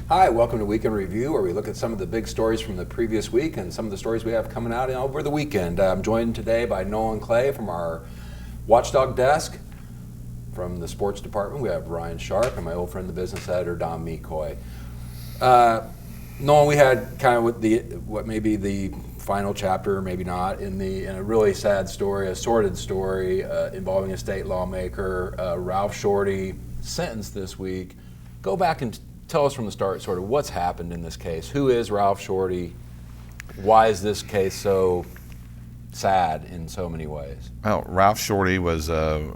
Hi, welcome to Weekend Review, where we look at some of the big stories from the previous week and some of the stories we have coming out over the weekend. I'm joined today by Nolan Clay from our Watchdog desk. From the sports department, we have Ryan Sharp and my old friend, the business editor, Don Mecoy. Nolan, we had kind of what may be the final chapter, maybe not, in a really sad story, a sordid story involving a state lawmaker, Ralph Shortey, sentenced this week. Go back and tell us from the start sort of what's happened in this case. Who is Ralph Shortey? Why is this case so sad in so many ways? Well, Ralph Shortey was a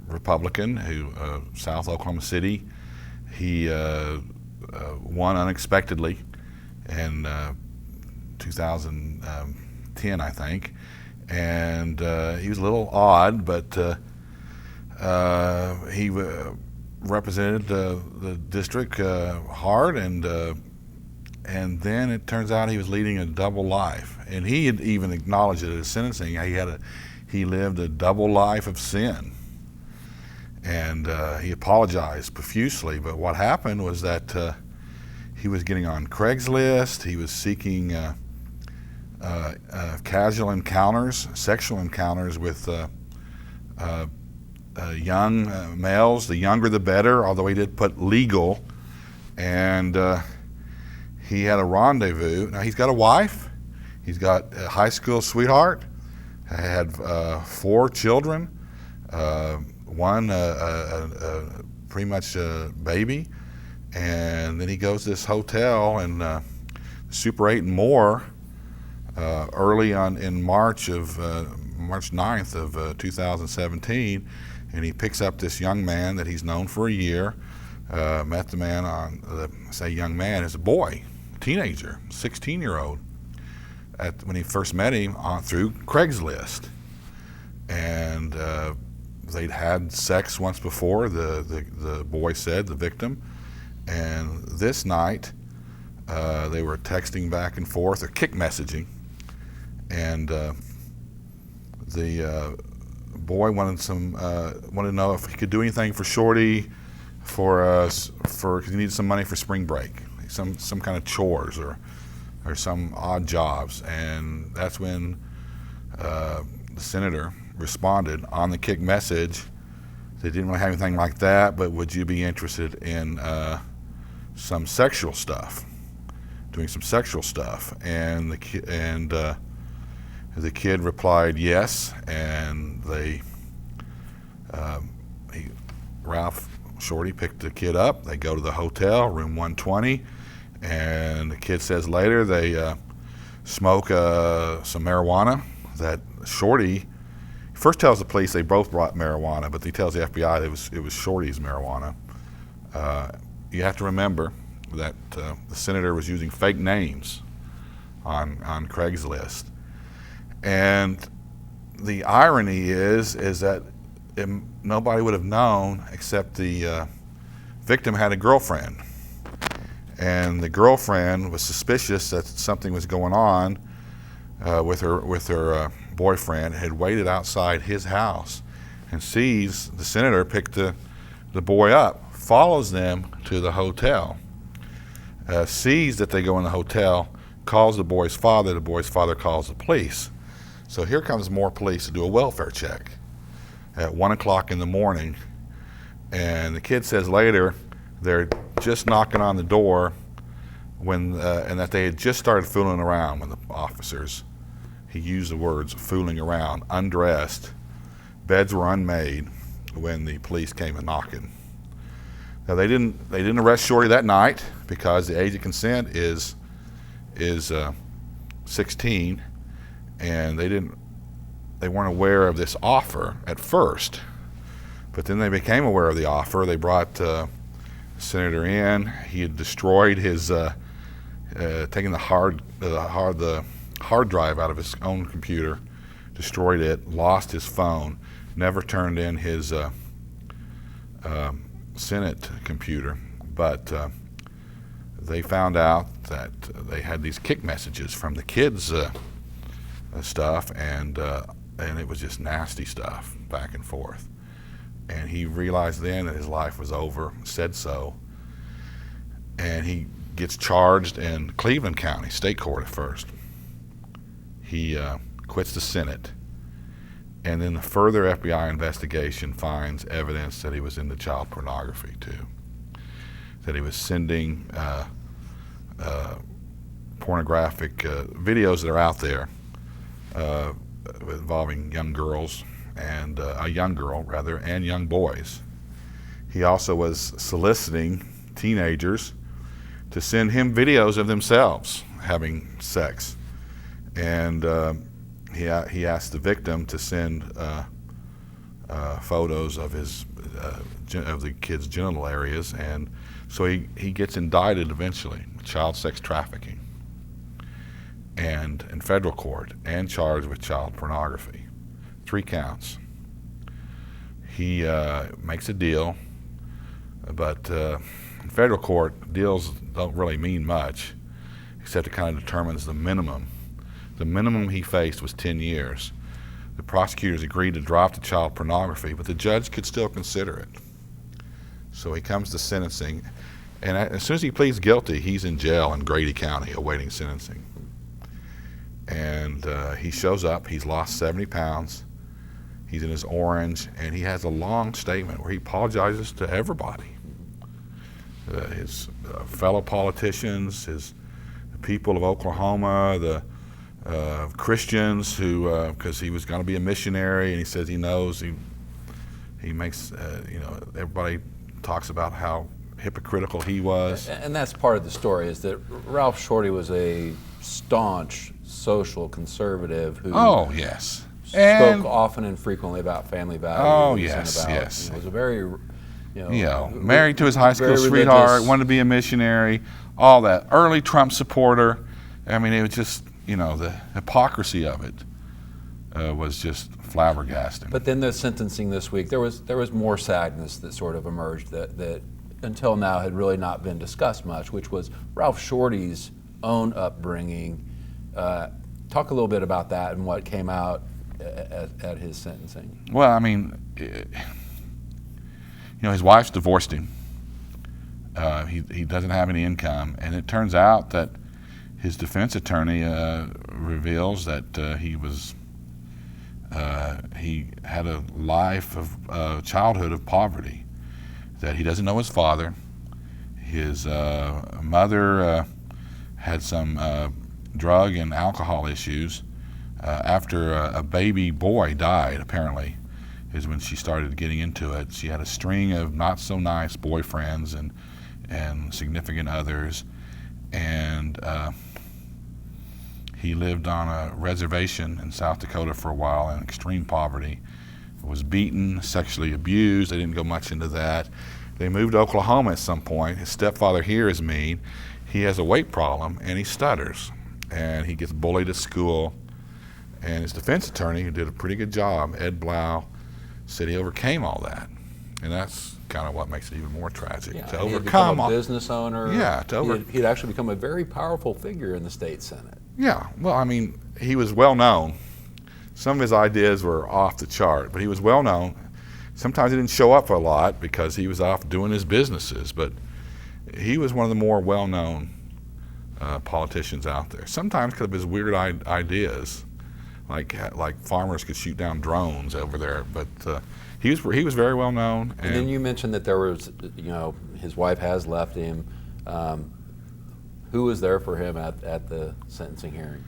Republican who, South Oklahoma City. He won unexpectedly in 2010, I think. And he was a little odd, but he represented the district hard, and then it turns out he was leading a double life, and he had even acknowledged it at his sentencing. He lived a double life of sin, and he apologized profusely. But what happened was that he was getting on Craigslist. He was seeking casual encounters, sexual encounters with young males. The younger the better, although he did put legal. And he had a rendezvous. Now he's got a wife. He's got a high school sweetheart. Had 4 children. One pretty much a baby. And then he goes to this hotel in Super 8 and more early on in March 9th of 2017. And he picks up this young man that he's known for a year. Met the man young man, is a boy, a teenager, 16-year-old, when he first met him through Craigslist. And they'd had sex once before, the boy said, the victim. And this night, they were texting back and forth, or kick messaging. And the boy wanted to know if he could do anything for Shorty because he needed some money for spring break, some kind of chores or some odd jobs. And that's when the senator responded on the kick message. They didn't really have anything like that, but would you be interested in some sexual stuff, doing some sexual stuff? And the kid replied yes, and Ralph Shortey picked the kid up. They go to the hotel, room 120, and the kid says later they smoke some marijuana. That Shortey first tells the police they both brought marijuana, but he tells the FBI it was Shortey's marijuana. You have to remember that the senator was using fake names on Craigslist. And the irony is that nobody would have known except the victim had a girlfriend. And the girlfriend was suspicious that something was going on with her boyfriend, had waited outside his house and sees the senator pick the boy up, follows them to the hotel, sees that they go in the hotel, calls the boy's father calls the police. So here comes more police to do a welfare check at 1 o'clock in the morning. And the kid says later they're just knocking on the door and that they had just started fooling around when the officers, he used the words fooling around, undressed, beds were unmade when the police came a knocking. Now they didn't arrest Shorty that night because the age of consent is 16. And they weren't aware of this offer at first, but then they became aware of the offer. They brought the senator in. He had destroyed his, taken the hard drive out of his own computer, destroyed it, lost his phone, never turned in his Senate computer. But they found out that they had these kick messages from the kids' stuff, and it was just nasty stuff back and forth. And he realized then that his life was over, said so. and he gets charged in Cleveland County State Court at first. He quits the Senate, and then the further FBI investigation finds evidence that he was into child pornography too, that he was sending pornographic videos that are out there involving young girls and a young girl rather, and young boys. He also was soliciting teenagers to send him videos of themselves having sex, and he asked the victim to send photos of of the kid's genital areas, and so he gets indicted eventually with child sex trafficking and in federal court, and charged with child pornography. 3 counts. He makes a deal, but in federal court, deals don't really mean much, except it kind of determines the minimum. The minimum he faced was 10 years. The prosecutors agreed to drop the child pornography, but the judge could still consider it. So he comes to sentencing, and as soon as he pleads guilty, he's in jail in Grady County awaiting sentencing. And he shows up. He's lost 70 pounds. He's in his orange, and he has a long statement where he apologizes to everybody. His fellow politicians, the people of Oklahoma, the Christians who, because he was going to be a missionary, and he says he knows, he makes, everybody talks about how hypocritical he was. And that's part of the story, is that Ralph Shortey was a staunch social conservative who spoke often and frequently about family values. Oh, yes, and about, yes. Was a very, married to his high school sweetheart, wanted to be a missionary, all that. Early Trump supporter. I mean, it was just, the hypocrisy of it was just flabbergasting. But then the sentencing this week, there was more sadness that sort of emerged that until now had really not been discussed much, which was Ralph Shortey's own upbringing. Talk a little bit about that and what came out at his sentencing. Well, I mean, his wife's divorced him. He doesn't have any income, and it turns out that his defense attorney reveals that he had a life of childhood of poverty, that he doesn't know his father. His mother had some drug and alcohol issues. After a baby boy died, apparently, is when she started getting into it. She had a string of not so nice boyfriends and significant others, and he lived on a reservation in South Dakota for a while in extreme poverty. Was beaten, sexually abused. They didn't go much into that. They moved to Oklahoma at some point. His stepfather here is mean. He has a weight problem, and he stutters, and he gets bullied at school. And his defense attorney, who did a pretty good job, Ed Blau, said he overcame all that. And that's kind of what makes it even more tragic. Yeah, to overcome overcome a business owner. Yeah, he'd actually become a very powerful figure in the state Senate. Yeah, well, I mean, he was well known. Some of his ideas were off the chart, but he was well known. Sometimes he didn't show up a lot because he was off doing his businesses, but he was one of the more well-known politicians out there. Sometimes because of his weird ideas, like farmers could shoot down drones over there, but he was very well known. And then you mentioned that there was, his wife has left him. Who was there for him at the sentencing hearing?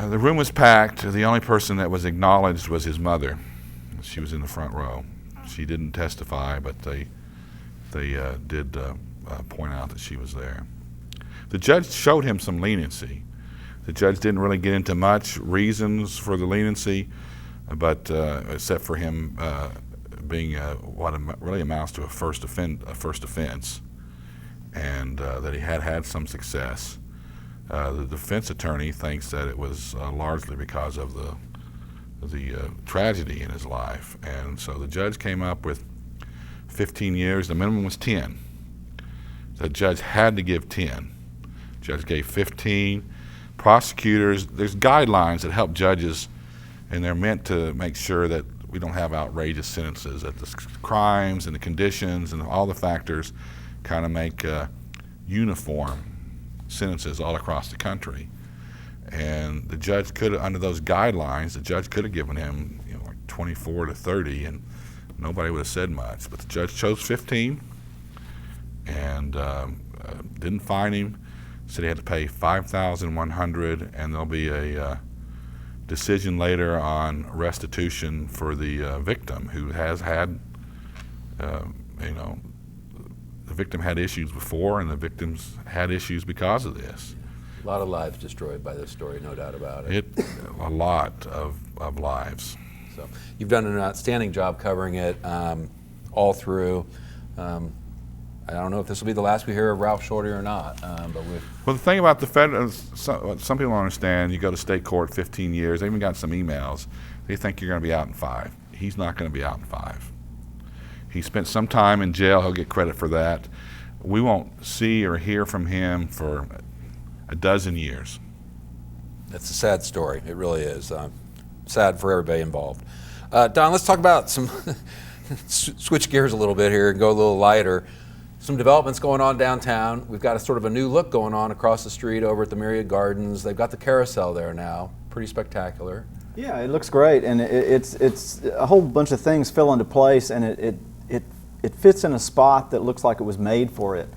The room was packed. The only person that was acknowledged was his mother. She was in the front row. She didn't testify, but they did point out that she was there. The judge showed him some leniency. The judge didn't really get into much reasons for the leniency, but except for him being what really amounts to a first offense, and that he had some success. The defense attorney thinks that it was largely because of the tragedy in his life, and so the judge came up with 15 years. The minimum was 10. The judge had to give 10. The judge gave 15. Prosecutors, there's guidelines that help judges, and they're meant to make sure that we don't have outrageous sentences, that the crimes and the conditions and all the factors kind of make uniform sentences all across the country. And the judge could, under those guidelines, the judge could have given him, like 24 to 30, and nobody would have said much. But the judge chose 15, and didn't fine him. Said he had to pay $5,100, and there'll be a decision later on restitution for the victim, who has had, the victim had issues before, and the victim's had issues because of this. A lot of lives destroyed by this story, no doubt about it. A lot of lives. So you've done an outstanding job covering it all through. I don't know if this will be the last we hear of Ralph Shortey or not, but well, the thing about the federal, some people don't understand. You go to state court 15 years. They even got some emails. They think you're going to be out in 5. He's not going to be out in 5. He spent some time in jail. He'll get credit for that. We won't see or hear from him for a dozen years. It's a sad story. It really is. Sad for everybody involved. Don, let's talk about some, switch gears a little bit here and go a little lighter. Some developments going on downtown. We've got a sort of a new look going on across the street over at the Myriad Gardens. They've got the Carousel there now. Pretty spectacular. Yeah, it looks great, and it's a whole bunch of things fill into place, and it fits in a spot that looks like it was made for it.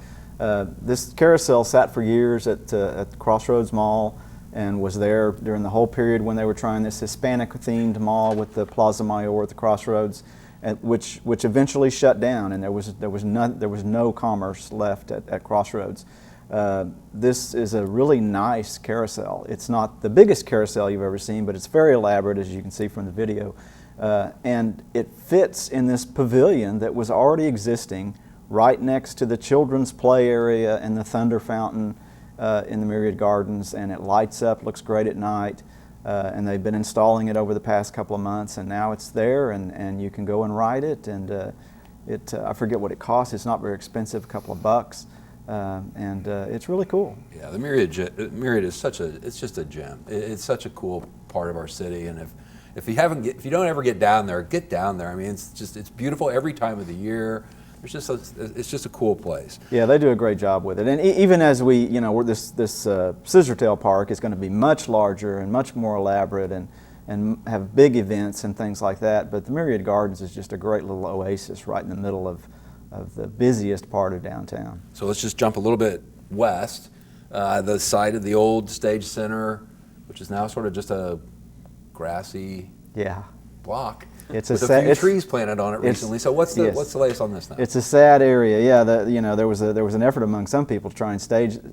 This Carousel sat for years at the Crossroads Mall and was there during the whole period when they were trying this Hispanic-themed mall with the Plaza Mayor at the Crossroads, which eventually shut down, and there was no commerce left at Crossroads. This is a really nice carousel. It's not the biggest carousel you've ever seen, but it's very elaborate, as you can see from the video, and it fits in this pavilion that was already existing right next to the children's play area and the Thunder Fountain in the Myriad Gardens, and it lights up, looks great at night, and they've been installing it over the past couple of months, and now it's there, and you can go and ride it, and I forget what it costs. It's not very expensive, a couple of bucks, and it's really cool. Yeah, the Myriad is it's just a gem. It's such a cool part of our city, and if you don't ever get down there, get down there. I mean, it's beautiful every time of the year. It's just a cool place. Yeah, they do a great job with it, and even as this Scissortail Park is going to be much larger and much more elaborate, and have big events and things like that. But the Myriad Gardens is just a great little oasis right in the middle of the busiest part of downtown. So let's just jump a little bit west. The site of the old Stage Center, which is now sort of just a grassy block. It's with a few trees planted on it recently. So what's the latest on this now? It's a sad area. Yeah, there was an effort among some people to try and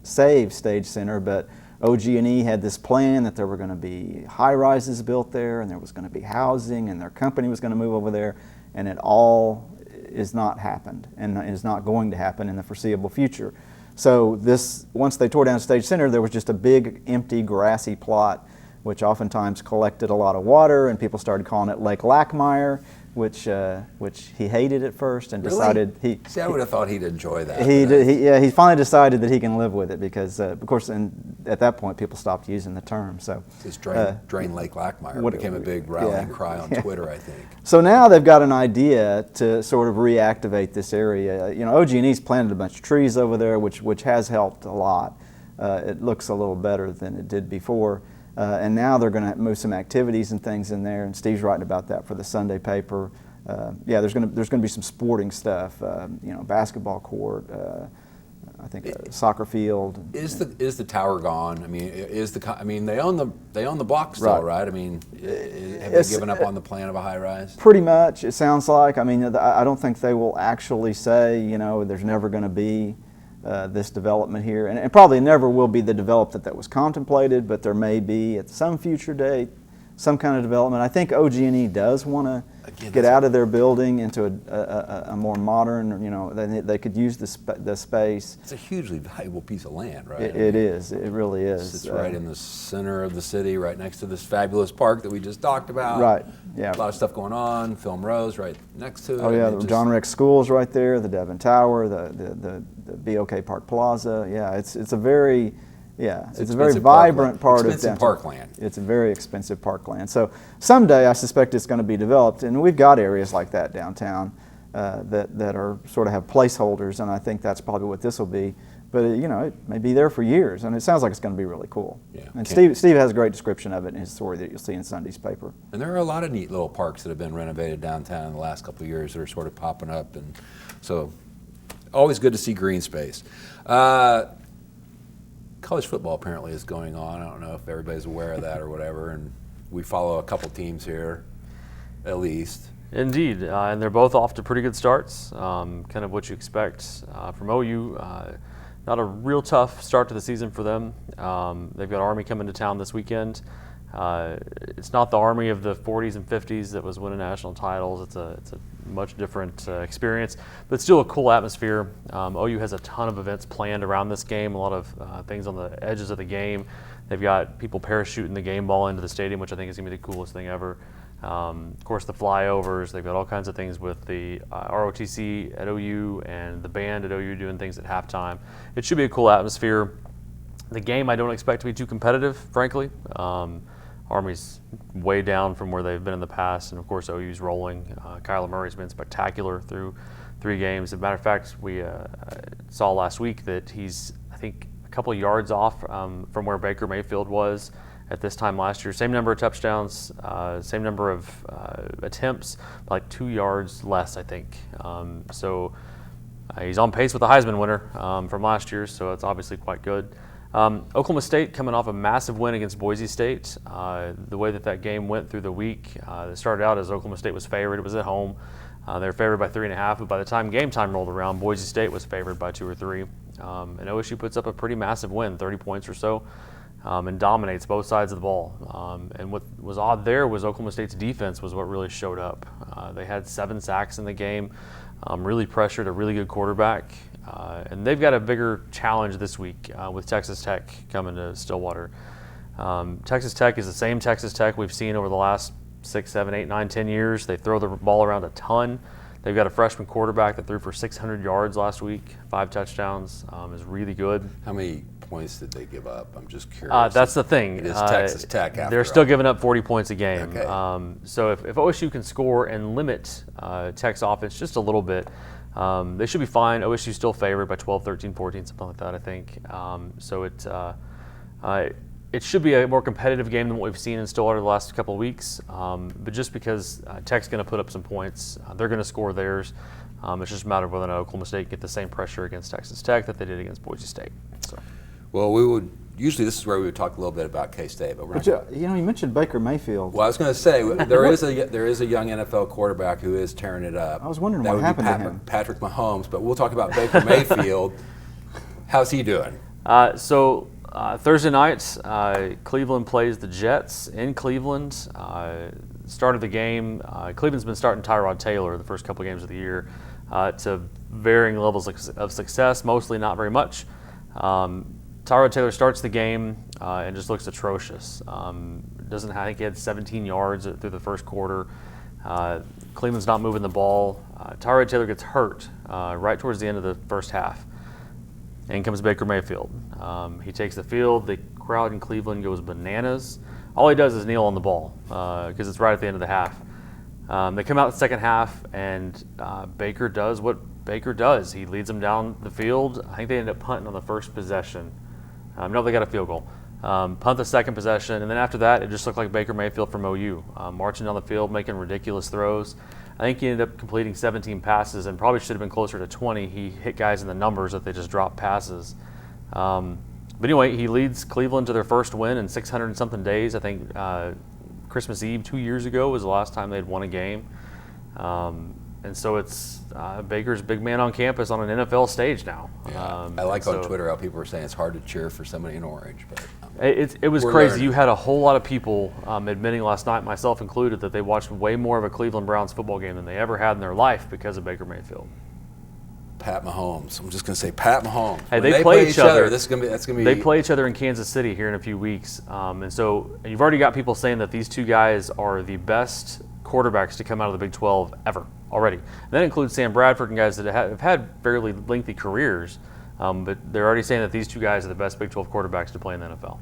save Stage Center, but OG&E had this plan that there were going to be high-rises built there, and there was going to be housing, and their company was going to move over there, and it all is not happened, and is not going to happen in the foreseeable future. So once they tore down Stage Center, there was just a big, empty, grassy plot, which oftentimes collected a lot of water, and people started calling it Lake Lackmeyer, which he hated at first and decided See, I would have thought he'd enjoy that. He finally decided that he can live with it because, of course, at that point people stopped using the term. So this drain Lake Lackmeyer became a big rallying cry on Twitter, I think. So now they've got an idea to sort of reactivate this area. OG&E's planted a bunch of trees over there, which has helped a lot. It looks a little better than it did before. And now they're going to move some activities and things in there, and Steve's writing about that for the Sunday paper. There's going to be some sporting stuff, basketball court, I think a soccer field. Is the tower gone? I mean, they own the block still, right? I mean, have they given up on the plan of a high rise? Pretty much, it sounds like. I mean, I don't think they will actually say, there's never going to be this development here, and it probably never will be the development that was contemplated, but there may be at some future date some kind of development. I think OG&E does want to get out of their building into a more modern, they could use the space. It's a hugely valuable piece of land, right? It is. It really is. It's right in the center of the city, right next to this fabulous park that we just talked about. Right, yeah. A lot of stuff going on. Film Rose right next to it. Oh yeah, the John Rex School's right there, the Devon Tower, the BOK Park Plaza. Yeah, it's a very... Yeah, it's a very vibrant part of downtown. Parkland. It's a very expensive parkland. So someday I suspect it's going to be developed, and we've got areas like that downtown. that are sort of have placeholders, and I think that's probably what this will be. But it may be there for years, and it sounds like it's going to be really cool. Yeah. And Steve has a great description of it in his story that you'll see in Sunday's paper. And there are a lot of neat little parks that have been renovated downtown in the last couple of years that are sort of popping up, and so always good to see green space. College football apparently is going on. I don't know if everybody's aware of that or whatever, and we follow a couple teams here, at least. Indeed, and they're both off to pretty good starts, kind of what you expect from OU. Not a real tough start to the season for them. They've got Army coming to town this weekend. It's not the Army of the 40s and 50s that was winning national titles. It's a much different experience, but still a cool atmosphere. OU has a ton of events planned around this game, a lot of things on the edges of the game. They've got people parachuting the game ball into the stadium, which I think is going to be the coolest thing ever. Of course, the flyovers. They've got all kinds of things with the ROTC at OU and the band at OU doing things at halftime. It should be a cool atmosphere. The game I don't expect to be too competitive, frankly. Army's way down from where they've been in the past, and of course OU's rolling. Kyler Murray's been spectacular through 3 games. As a matter of fact, we saw last week that he's, I think, a couple yards off from where Baker Mayfield was at this time last year. Same number of touchdowns, same number of attempts, like 2 yards less, I think. So he's on pace with the Heisman winner from last year, so it's obviously quite good. Oklahoma State coming off a massive win against Boise State. The way that game went through the week, it started out as Oklahoma State was favored. It was at home. They were favored by 3.5, but by the time game time rolled around, Boise State was favored by 2 or 3. And OSU puts up a pretty massive win, 30 points or so, and dominates both sides of the ball. And what was odd there was Oklahoma State's defense was what really showed up. They had 7 sacks in the game, really pressured a really good quarterback. And they've got a bigger challenge this week with Texas Tech coming to Stillwater. Texas Tech is the same Texas Tech we've seen over the last 6, 7, 8, 9, 10 years. They throw the ball around a ton. They've got a freshman quarterback that threw for 600 yards last week, 5 touchdowns, is really good. How many points did they give up? I'm just curious. That's the thing. It is Texas Tech after They're still all. giving up 40 points a game. Okay. So if OSU can score and limit Tech's offense just a little bit, they should be fine. OSU's still favored by 12, 13, 14, something like that, I think. So it should be a more competitive game than what we've seen in Stillwater the last couple of weeks. But just because Tech's going to put up some points, they're going to score theirs. It's just a matter of whether or not Oklahoma State get the same pressure against Texas Tech that they did against Boise State. So. Well, we would usually this is where we would talk a little bit about K-State, but we're not. You mentioned Baker Mayfield. Well, I was going to say there is a young NFL quarterback who is tearing it up. I was wondering that what happened to him. Patrick Mahomes, but we'll talk about Baker Mayfield. How's he doing? Thursday night, Cleveland plays the Jets in Cleveland. Start of the game, Cleveland's been starting Tyrod Taylor the first couple of games of the year to varying levels of success, mostly not very much. Tyrod Taylor starts the game and just looks atrocious. I think he had 17 yards through the first quarter. Cleveland's not moving the ball. Tyrod Taylor gets hurt right towards the end of the first half. In comes Baker Mayfield. He takes the field. The crowd in Cleveland goes bananas. All he does is kneel on the ball because it's right at the end of the half. They come out the second half, and Baker does what Baker does. He leads them down the field. I think they end up punting on the first possession. No, they got a field goal. Punt the second possession, and then after that, it just looked like Baker Mayfield from OU, marching down the field, making ridiculous throws. I think he ended up completing 17 passes and probably should have been closer to 20. He hit guys in the numbers that they just dropped passes. But anyway, he leads Cleveland to their first win in 600 and something days. I think Christmas Eve 2 years ago was the last time they'd won a game. And so it's Baker's big man on campus on an NFL stage now. Yeah. I like on Twitter how people are saying it's hard to cheer for somebody in orange. But it was crazy. Learning. You had a whole lot of people admitting last night, myself included, that they watched way more of a Cleveland Browns football game than they ever had in their life because of Baker Mayfield. Pat Mahomes. I'm just going to say Pat Mahomes. Hey, they play each other. That's going to be. They play each other in Kansas City here in a few weeks, and so you've already got people saying that these two guys are the best quarterbacks to come out of the Big 12 ever already. And that includes Sam Bradford and guys that have had fairly lengthy careers, but they're already saying that these two guys are the best Big 12 quarterbacks to play in the NFL.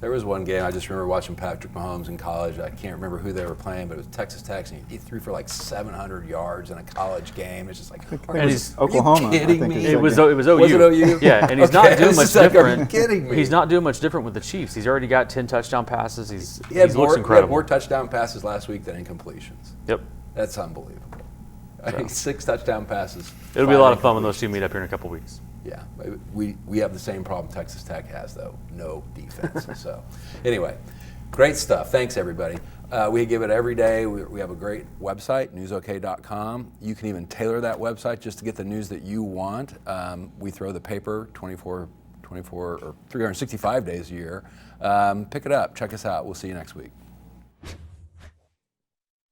There was one game I just remember watching Patrick Mahomes in college. I can't remember who they were playing, but it was Texas Tech, and he threw for like 700 yards in a college game. It's just like, he's are Oklahoma, you I kidding think me? is It was that it was OU. Was it OU? Yeah, and he's Okay, not doing it's much just like, different. Are you kidding me? He's not doing much different with the Chiefs. He's already got 10 touchdown passes. He had He looks more, incredible. more touchdown passes last week than incompletions. Yep. That's unbelievable. I mean, 6 touchdown passes. It'll be a 5 lot of fun when incompletions. those two meet up here in a couple weeks. Yeah, we have the same problem Texas Tech has, though. No defense. So, anyway, great stuff. Thanks, everybody. We give it every day. We have a great website, newsok.com. You can even tailor that website just to get the news that you want. We throw the paper 24 or 365 days a year. Pick it up. Check us out. We'll see you next week.